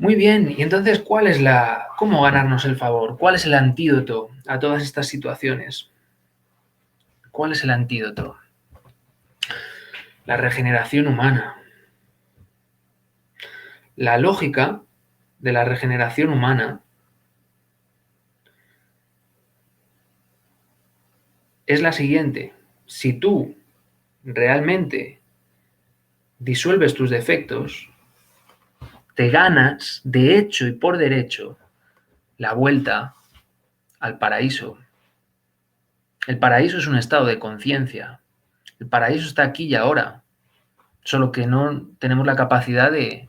Muy bien, y entonces, ¿cómo ganarnos el favor? ¿Cuál es el antídoto a todas estas situaciones? ¿Cuál es el antídoto? La regeneración humana. La lógica de la regeneración humana es la siguiente. Si tú realmente disuelves tus defectos, te ganas, de hecho y por derecho, la vuelta al paraíso. El paraíso es un estado de conciencia. El paraíso está aquí y ahora, solo que no tenemos la capacidad de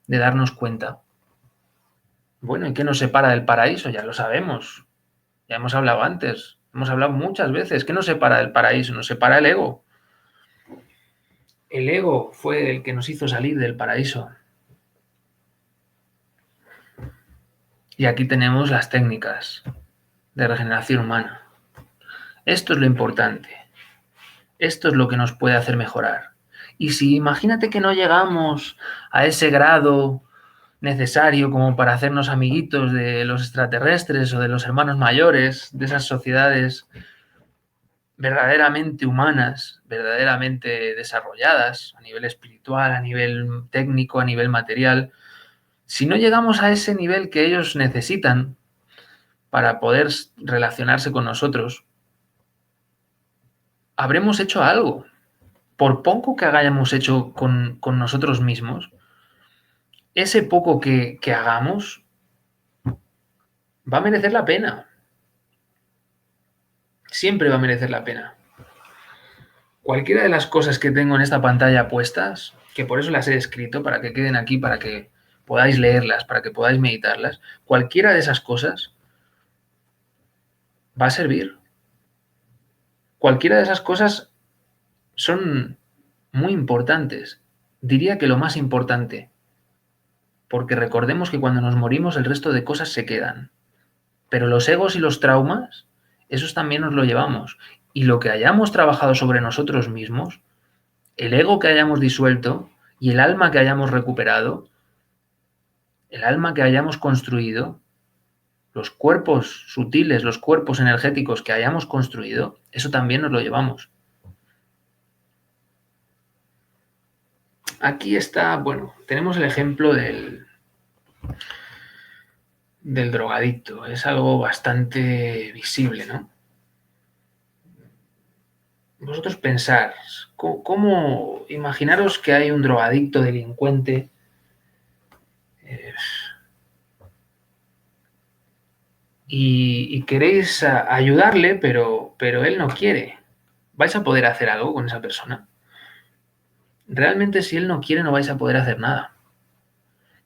darnos cuenta. Bueno, ¿y qué nos separa del paraíso? Ya lo sabemos. Ya hemos hablado antes. Hemos hablado muchas veces. ¿Qué nos separa del paraíso? Nos separa el ego. El ego fue el que nos hizo salir del paraíso. Y aquí tenemos las técnicas de regeneración humana. Esto es lo importante. Esto es lo que nos puede hacer mejorar. Y si imagínate que no llegamos a ese grado necesario como para hacernos amiguitos de los extraterrestres o de los hermanos mayores, de esas sociedades verdaderamente humanas, verdaderamente desarrolladas a nivel espiritual, a nivel técnico, a nivel material, si no llegamos a ese nivel que ellos necesitan para poder relacionarse con nosotros, habremos hecho algo. Por poco que hayamos hecho con nosotros mismos, ese poco que hagamos va a merecer la pena. Siempre va a merecer la pena. Cualquiera de las cosas que tengo en esta pantalla puestas, que por eso las he escrito, para que queden aquí, para que podáis leerlas, para que podáis meditarlas, cualquiera de esas cosas va a servir. Cualquiera de esas cosas son muy importantes. Diría que lo más importante, porque recordemos que cuando nos morimos el resto de cosas se quedan. Pero los egos y los traumas, esos también nos lo llevamos. Y lo que hayamos trabajado sobre nosotros mismos, el ego que hayamos disuelto y el alma que hayamos recuperado, el alma que hayamos construido, los cuerpos sutiles, los cuerpos energéticos que hayamos construido, eso también nos lo llevamos. Aquí está, bueno, tenemos el ejemplo del drogadicto. Es algo bastante visible, ¿no? Vosotros pensar, ¿cómo imaginaros que hay un drogadicto delincuente y queréis ayudarle, pero él no quiere. ¿vais a poder hacer algo con esa persona? Realmente si él no quiere no vais a poder hacer nada.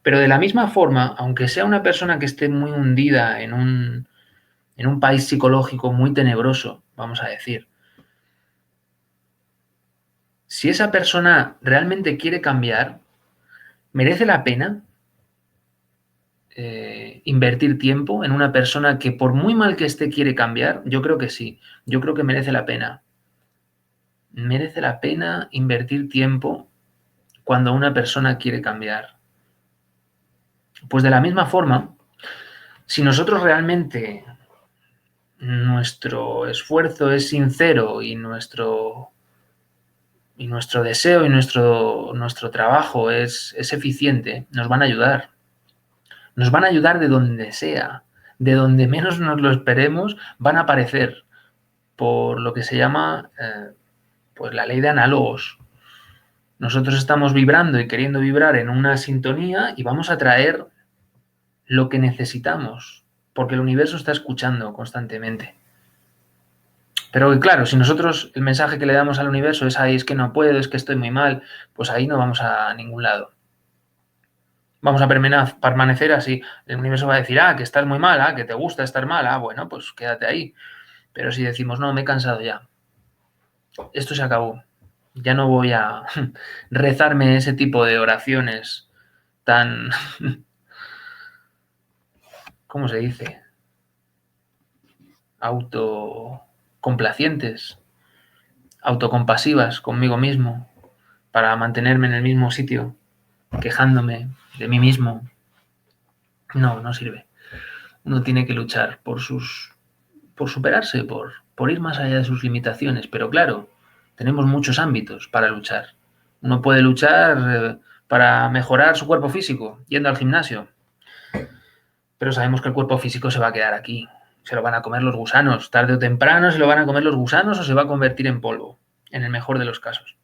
Pero de la misma forma, aunque sea una persona que esté muy hundida en un país psicológico muy tenebroso, vamos a decir, si esa persona realmente quiere cambiar, ¿merece la pena invertir tiempo en una persona que por muy mal que esté quiere cambiar? Yo creo que sí, yo creo que merece la pena. Merece la pena invertir tiempo cuando una persona quiere cambiar. Pues de la misma forma, si nosotros realmente nuestro esfuerzo es sincero y nuestro deseo y nuestro trabajo es eficiente, nos van a ayudar. Nos van a ayudar de donde sea, de donde menos nos lo esperemos, van a aparecer por lo que se llama pues la ley de análogos. Nosotros estamos vibrando y queriendo vibrar en una sintonía y vamos a traer lo que necesitamos, porque el universo está escuchando constantemente. Pero claro, si nosotros el mensaje que le damos al universo es ahí, es que no puedo, es que estoy muy mal, pues ahí no vamos a ningún lado. Vamos a permanecer así. El universo va a decir, que estás muy mal, que te gusta estar mal, bueno, pues quédate ahí. Pero si decimos, no, me he cansado ya, esto se acabó, ya no voy a rezarme ese tipo de oraciones tan, ¿cómo se dice? Autocomplacientes, autocompasivas conmigo mismo, para mantenerme en el mismo sitio, quejándome de mí mismo. No, no sirve. Uno tiene que luchar por superarse, por ir más allá de sus limitaciones. Pero claro, tenemos muchos ámbitos para luchar. Uno puede luchar para mejorar su cuerpo físico, yendo al gimnasio. Pero sabemos que el cuerpo físico se va a quedar aquí. Se lo van a comer los gusanos. Tarde o temprano se lo van a comer los gusanos o se va a convertir en polvo, en el mejor de los casos.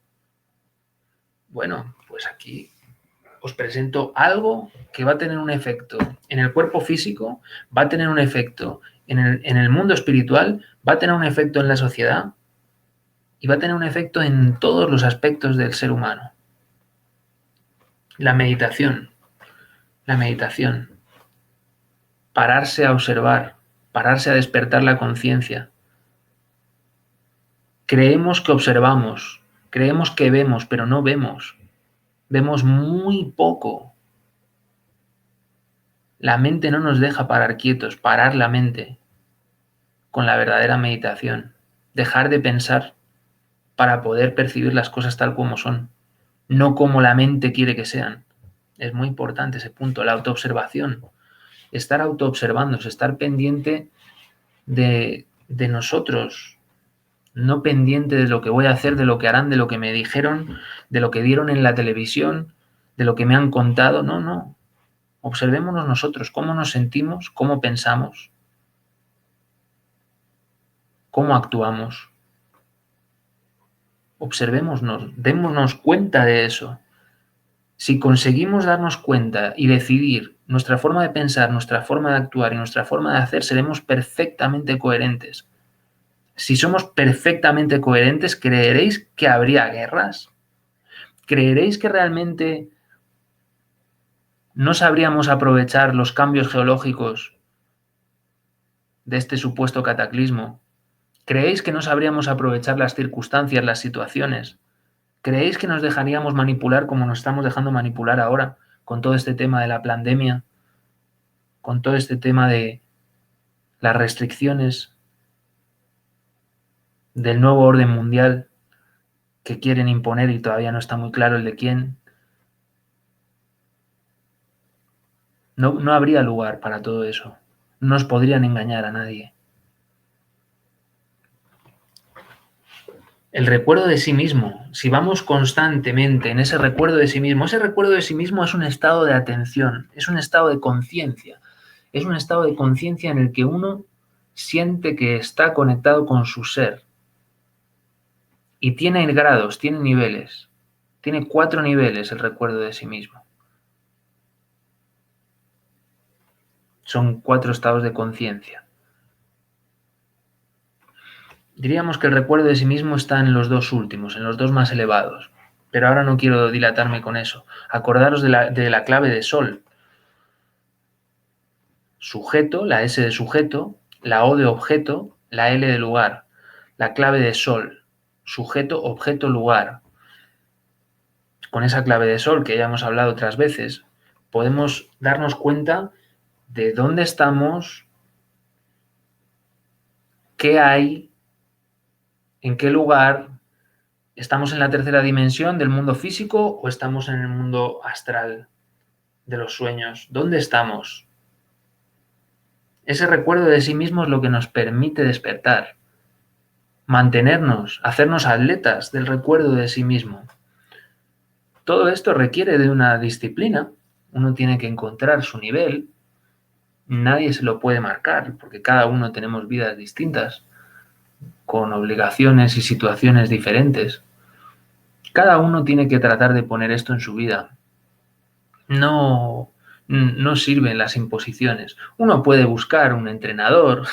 Bueno, pues aquí os presento algo que va a tener un efecto en el cuerpo físico, va a tener un efecto en el mundo espiritual, va a tener un efecto en la sociedad y va a tener un efecto en todos los aspectos del ser humano. La meditación. La meditación. Pararse a observar, pararse a despertar la conciencia. Creemos que observamos, creemos que vemos, pero no vemos. Vemos muy poco. La mente no nos deja parar quietos, parar la mente con la verdadera meditación. Dejar de pensar para poder percibir las cosas tal como son, no como la mente quiere que sean. Es muy importante ese punto, la autoobservación. Estar autoobservándose, estar pendiente de nosotros, no pendiente de lo que voy a hacer, de lo que harán, de lo que me dijeron, de lo que dieron en la televisión, de lo que me han contado. No, no. Observémonos nosotros, cómo nos sentimos, cómo pensamos, cómo actuamos. Observémonos, démonos cuenta de eso. Si conseguimos darnos cuenta y decidir nuestra forma de pensar, nuestra forma de actuar y nuestra forma de hacer, seremos perfectamente coherentes. Si somos perfectamente coherentes, ¿creeréis que habría guerras? ¿Creeréis que realmente no sabríamos aprovechar los cambios geológicos de este supuesto cataclismo? ¿Creéis que no sabríamos aprovechar las circunstancias, las situaciones? ¿Creéis que nos dejaríamos manipular como nos estamos dejando manipular ahora con todo este tema de la pandemia, con todo este tema de las restricciones del nuevo orden mundial que quieren imponer y todavía no está muy claro el de quién? No, no habría lugar para todo eso. No nos podrían engañar a nadie. El recuerdo de sí mismo, si vamos constantemente en ese recuerdo de sí mismo es un estado de atención, es un estado de conciencia, es un estado de conciencia en el que uno siente que está conectado con su ser. Y tiene grados, tiene niveles, tiene 4 niveles el recuerdo de sí mismo. Son 4 estados de conciencia. Diríamos que el recuerdo de sí mismo está en los dos últimos, en los dos más elevados. Pero ahora no quiero dilatarme con eso. Acordaros de la clave de sol. Sujeto, la S de sujeto, la O de objeto, la L de lugar. La clave de sol. Sujeto, objeto, lugar. Con esa clave de sol que ya hemos hablado otras veces, podemos darnos cuenta de dónde estamos, qué hay, en qué lugar. ¿Estamos en la tercera dimensión del mundo físico o estamos en el mundo astral de los sueños? ¿Dónde estamos? Ese recuerdo de sí mismo es lo que nos permite despertar, mantenernos, hacernos atletas del recuerdo de sí mismo. Todo esto requiere de una disciplina. Uno tiene que encontrar su nivel. Nadie se lo puede marcar porque cada uno tenemos vidas distintas, con obligaciones y situaciones diferentes. Cada uno tiene que tratar de poner esto en su vida. No sirven las imposiciones. Uno puede buscar un entrenador,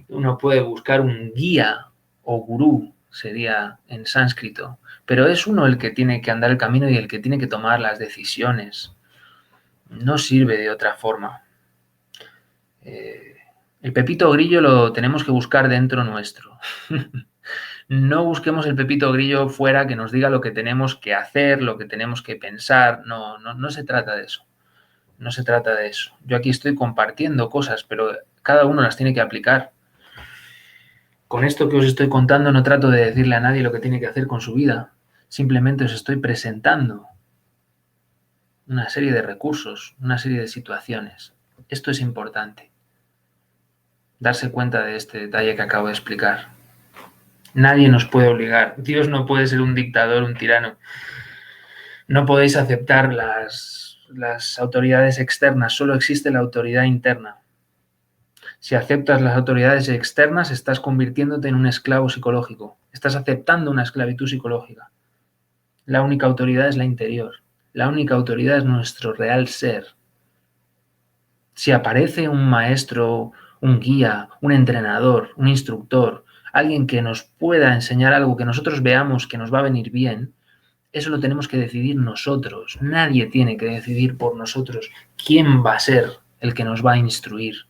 uno puede buscar un guía o gurú, sería en sánscrito, pero es uno el que tiene que andar el camino y el que tiene que tomar las decisiones. No sirve de otra forma. El pepito grillo lo tenemos que buscar dentro nuestro. No busquemos el pepito grillo fuera que nos diga lo que tenemos que hacer, lo que tenemos que pensar. No se trata de eso. No se trata de eso. Yo aquí estoy compartiendo cosas, pero cada uno las tiene que aplicar. Con esto que os estoy contando no trato de decirle a nadie lo que tiene que hacer con su vida. Simplemente os estoy presentando una serie de recursos, una serie de situaciones. Esto es importante. Darse cuenta de este detalle que acabo de explicar. Nadie nos puede obligar. Dios no puede ser un dictador, un tirano. No podéis aceptar las autoridades externas, solo existe la autoridad interna. Si aceptas las autoridades externas, estás convirtiéndote en un esclavo psicológico. Estás aceptando una esclavitud psicológica. La única autoridad es la interior. La única autoridad es nuestro real ser. Si aparece un maestro, un guía, un entrenador, un instructor, alguien que nos pueda enseñar algo que nosotros veamos que nos va a venir bien, eso lo tenemos que decidir nosotros. Nadie tiene que decidir por nosotros quién va a ser el que nos va a instruir.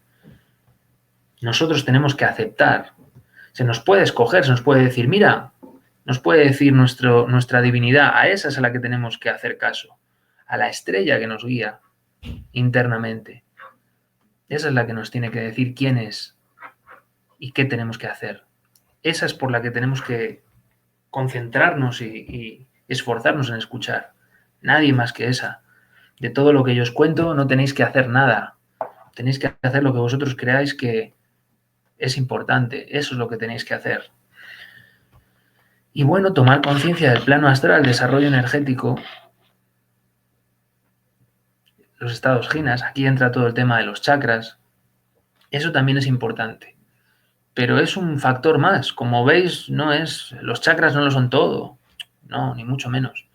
Nosotros tenemos que aceptar. Se nos puede escoger, se nos puede decir, mira, nos puede decir nuestra divinidad, a esa es a la que tenemos que hacer caso, a la estrella que nos guía internamente. Esa es la que nos tiene que decir quién es y qué tenemos que hacer. Esa es por la que tenemos que concentrarnos y esforzarnos en escuchar. Nadie más que esa. De todo lo que yo os cuento no tenéis que hacer nada. Tenéis que hacer lo que vosotros creáis que es importante. Eso es lo que tenéis que hacer. Y bueno, tomar conciencia del plano astral, desarrollo energético, los estados jinas, aquí entra todo el tema de los chakras. Eso también es importante. Pero es un factor más. Como veis, los chakras no lo son todo. No, ni mucho menos.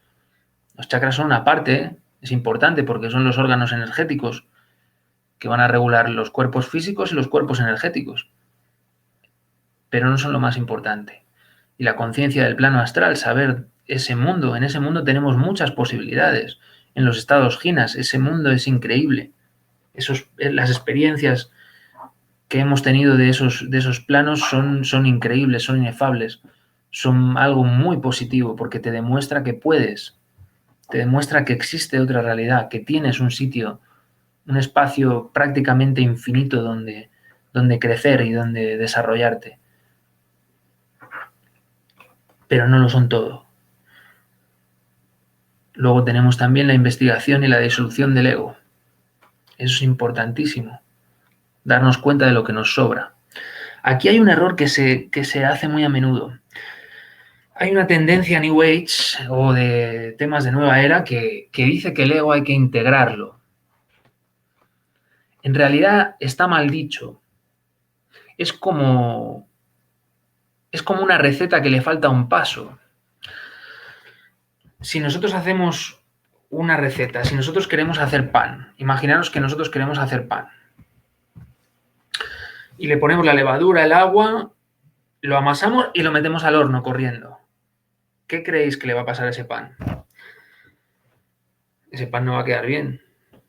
Los chakras son una parte, es importante porque son los órganos energéticos que van a regular los cuerpos físicos y los cuerpos energéticos. Pero no son lo más importante. Y la conciencia del plano astral, saber ese mundo, en ese mundo tenemos muchas posibilidades. En los estados jinas, ese mundo es increíble. Las experiencias que hemos tenido de esos planos son increíbles, son inefables. Son algo muy positivo porque te demuestra que puedes. Te demuestra que existe otra realidad, que tienes un sitio, un espacio prácticamente infinito donde crecer y donde desarrollarte. Pero no lo son todo. Luego tenemos también la investigación y la disolución del ego. Eso es importantísimo. Darnos cuenta de lo que nos sobra. Aquí hay un error que se hace muy a menudo. Hay una tendencia New Age o de temas de nueva era que dice que el ego hay que integrarlo. En realidad está mal dicho. Es como una receta que le falta un paso. Si nosotros hacemos una receta, si nosotros queremos hacer pan, imaginaros que nosotros queremos hacer pan y le ponemos la levadura, el agua lo amasamos y lo metemos al horno corriendo. ¿Qué creéis que le va a pasar a ese pan? Ese pan no va a quedar bien,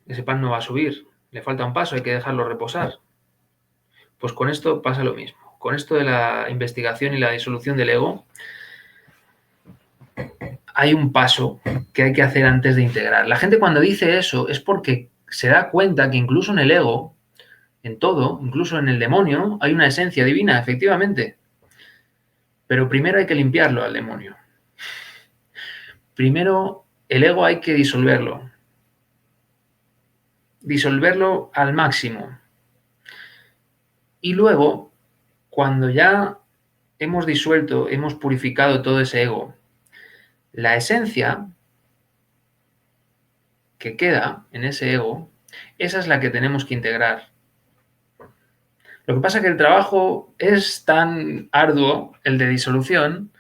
ese pan no va a subir, le falta un paso, hay que dejarlo reposar. Pues con esto pasa lo mismo. Con esto de la investigación y la disolución del ego, hay un paso que hay que hacer antes de integrar. La gente cuando dice eso es porque se da cuenta que incluso en el ego, en todo, incluso en el demonio, hay una esencia divina, efectivamente. Pero primero hay que limpiarlo al demonio. Primero el ego hay que disolverlo. Disolverlo al máximo. Y luego, cuando ya hemos disuelto, hemos purificado todo ese ego, la esencia que queda en ese ego, esa es la que tenemos que integrar. Lo que pasa es que el trabajo es tan arduo, el de disolución,